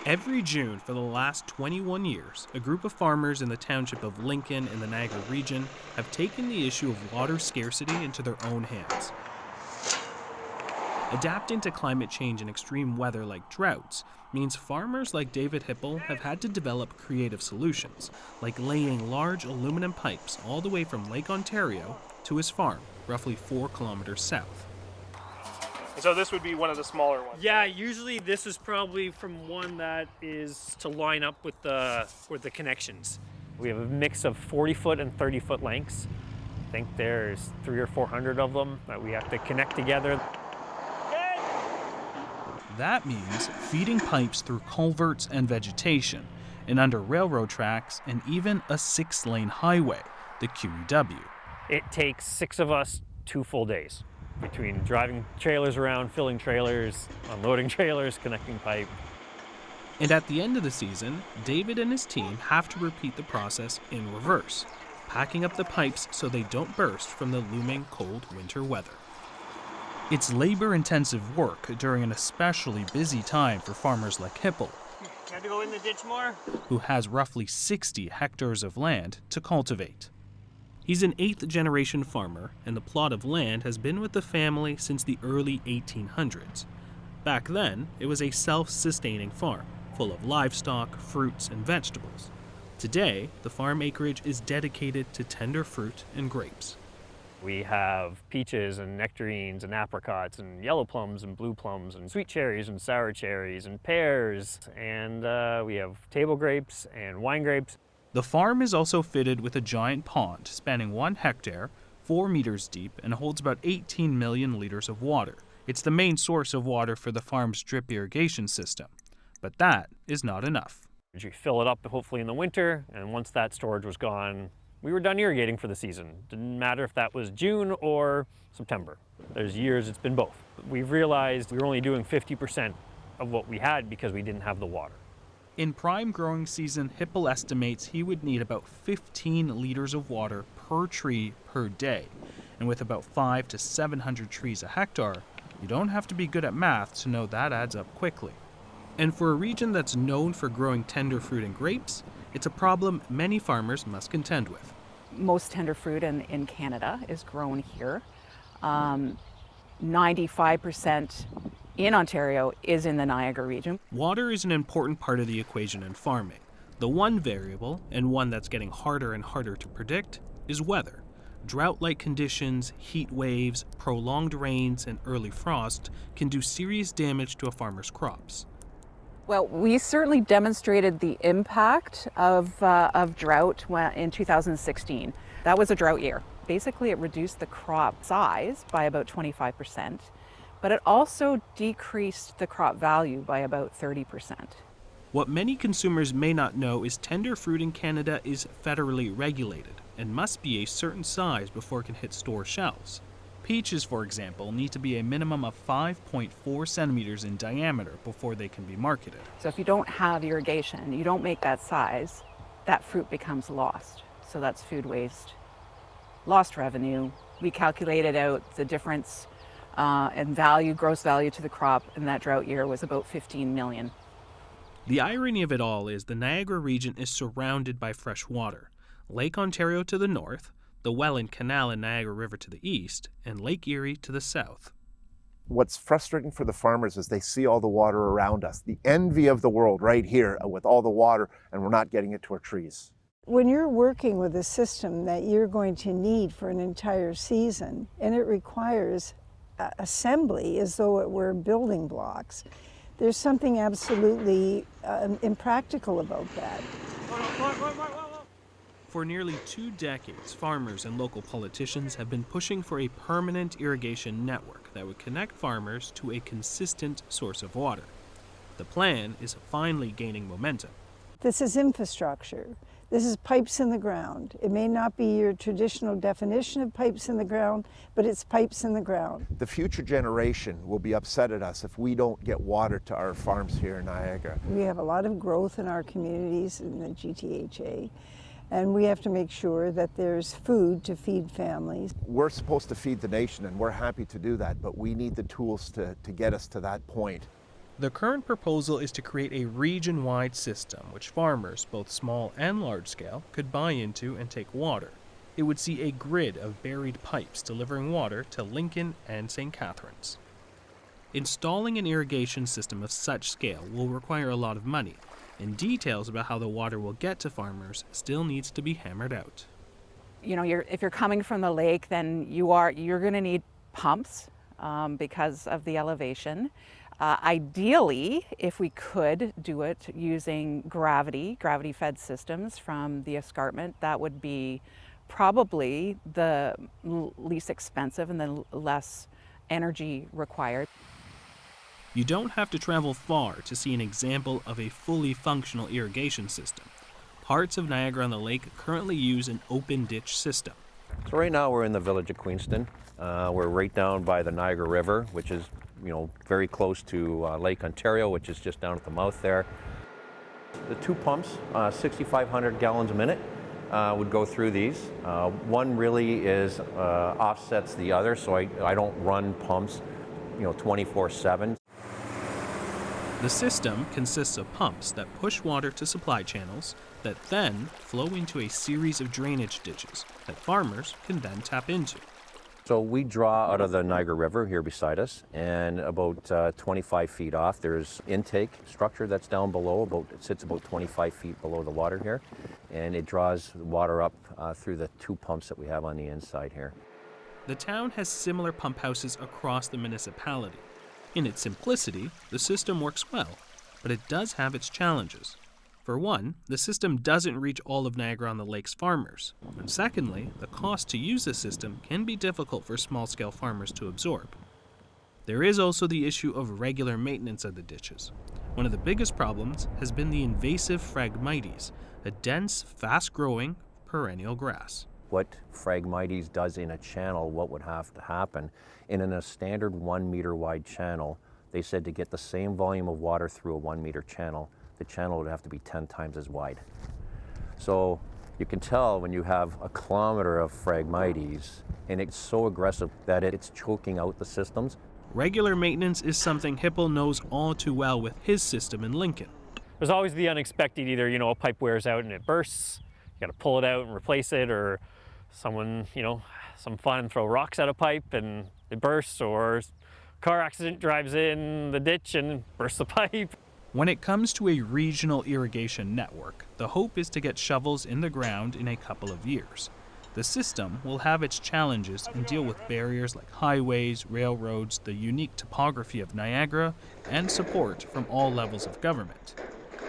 Every June for the last 21 years, a group of farmers in the township of Lincoln in the Niagara region have taken the issue of water scarcity into their own hands. Adapting to climate change and extreme weather like droughts means farmers like David Hipple have had to develop creative solutions, like laying large aluminum pipes all the way from Lake Ontario to his farm, roughly 4 kilometers south. So this would be one of the smaller ones? Yeah, usually this is probably from one that is to line up with the connections. We have a mix of 40-foot and 30-foot lengths. I think there's 300 or 400 of them that we have to connect together. That means feeding pipes through culverts and vegetation, and under railroad tracks, and even a 6-lane highway, the QEW. It takes 6 of us 2 full days between driving trailers around, filling trailers, unloading trailers, connecting pipe. And at the end of the season, David and his team have to repeat the process in reverse, packing up the pipes so they don't burst from the looming cold winter weather. It's labor-intensive work during an especially busy time for farmers like Hipple, Have to go in the ditch more? Who has roughly 60 hectares of land to cultivate. He's an 8th-generation farmer, and the plot of land has been with the family since the early 1800s. Back then, it was a self-sustaining farm, full of livestock, fruits, and vegetables. Today, the farm acreage is dedicated to tender fruit and grapes. We have peaches and nectarines and apricots and yellow plums and blue plums and sweet cherries and sour cherries and pears, and we have table grapes and wine grapes. The farm is also fitted with a giant pond spanning 1 hectare, 4 meters deep, and holds about 18 million liters of water. It's the main source of water for the farm's drip irrigation system. But that is not enough. We fill it up hopefully in the winter, and once that storage was gone, we were done irrigating for the season. Didn't matter if that was June or September. There's years it's been both. We've realized we were only doing 50% of what we had because we didn't have the water. In prime growing season, Hipple estimates he would need about 15 liters of water per tree per day. And with about 500 to 700 trees a hectare, you don't have to be good at math to know that adds up quickly. And for a region that's known for growing tender fruit and grapes, it's a problem many farmers must contend with. Most tender fruit in Canada is grown here. 95% in Ontario is in the Niagara region. Water is an important part of the equation in farming. The one variable, and one that's getting harder and harder to predict, is weather. Drought-like conditions, heat waves, prolonged rains, and early frost can do serious damage to a farmer's crops. Well, we certainly demonstrated the impact of drought in 2016. That was a drought year. Basically, it reduced the crop size by about 25%, but it also decreased the crop value by about 30%. What many consumers may not know is tender fruit in Canada is federally regulated and must be a certain size before it can hit store shelves. Peaches, for example, need to be a minimum of 5.4 centimeters in diameter before they can be marketed. So if you don't have irrigation, you don't make that size, that fruit becomes lost. So that's food waste, lost revenue. We calculated out the difference in value, gross value to the crop in that drought year was about 15 million. The irony of it all is the Niagara region is surrounded by fresh water. Lake Ontario to the north, the Welland Canal and Niagara River to the east, and Lake Erie to the south. What's frustrating for the farmers is they see all the water around us, the envy of the world right here with all the water, and we're not getting it to our trees. When you're working with a system that you're going to need for an entire season, and it requires assembly as though it were building blocks, there's something absolutely impractical about that. For nearly 2 decades, farmers and local politicians have been pushing for a permanent irrigation network that would connect farmers to a consistent source of water. The plan is finally gaining momentum. This is infrastructure. This is pipes in the ground. It may not be your traditional definition of pipes in the ground, but it's pipes in the ground. The future generation will be upset at us if we don't get water to our farms here in Niagara. We have a lot of growth in our communities in the GTHA. And we have to make sure that there's food to feed families. We're supposed to feed the nation, and we're happy to do that, but we need the tools to get us to that point. The current proposal is to create a region-wide system which farmers, both small and large scale, could buy into and take water. It would see a grid of buried pipes delivering water to Lincoln and St. Catharines. Installing an irrigation system of such scale will require a lot of money, and details about how the water will get to farmers still needs to be hammered out. You know, if you're coming from the lake, then you're going to need pumps because of the elevation. Ideally, if we could do it using gravity-fed systems from the escarpment, that would be probably the least expensive and the less energy required. You don't have to travel far to see an example of a fully functional irrigation system. Parts of Niagara-on-the-Lake currently use an open ditch system. So right now we're in the village of Queenston. We're right down by the Niagara River, which is very close to Lake Ontario, which is just down at the mouth there. The two pumps, 6,500 gallons a minute, would go through these. One really offsets the other, so I don't run pumps 24/7. The system consists of pumps that push water to supply channels that then flow into a series of drainage ditches that farmers can then tap into. So we draw out of the Niagara River here beside us, and about 25 feet off, there's intake structure that's down below. It sits about 25 feet below the water here, and it draws water up through the two pumps that we have on the inside here. The town has similar pump houses across the municipality. In its simplicity, the system works well, but it does have its challenges. For one, the system doesn't reach all of Niagara-on-the-Lake's farmers. And secondly, the cost to use the system can be difficult for small-scale farmers to absorb. There is also the issue of regular maintenance of the ditches. One of the biggest problems has been the invasive Phragmites, a dense, fast-growing, perennial grass. What Phragmites does in a channel, what would have to happen, in a standard 1 meter wide channel, they said to get the same volume of water through a 1 meter channel, the channel would have to be 10 times as wide. So you can tell when you have a kilometer of Phragmites, and it's so aggressive that it's choking out the systems. Regular maintenance is something Hippel knows all too well with his system in Lincoln. There's always the unexpected, either a pipe wears out and it bursts, you got to pull it out and replace it, or someone, some fun and throw rocks at a pipe and it bursts, or car accident drives in the ditch and bursts the pipe. When it comes to a regional irrigation network, the hope is to get shovels in the ground in a couple of years. The system will have its challenges and deal with barriers like highways, railroads, the unique topography of Niagara, and support from all levels of government.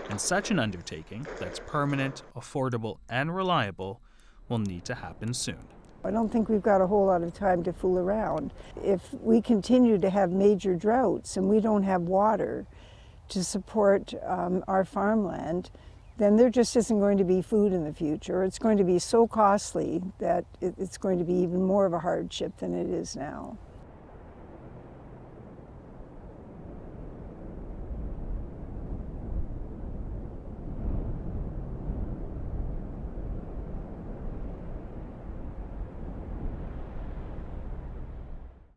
And such an undertaking that's permanent, affordable, and reliable will need to happen soon. I don't think we've got a whole lot of time to fool around. If we continue to have major droughts and we don't have water to support our farmland, then there just isn't going to be food in the future. It's going to be so costly that it's going to be even more of a hardship than it is now.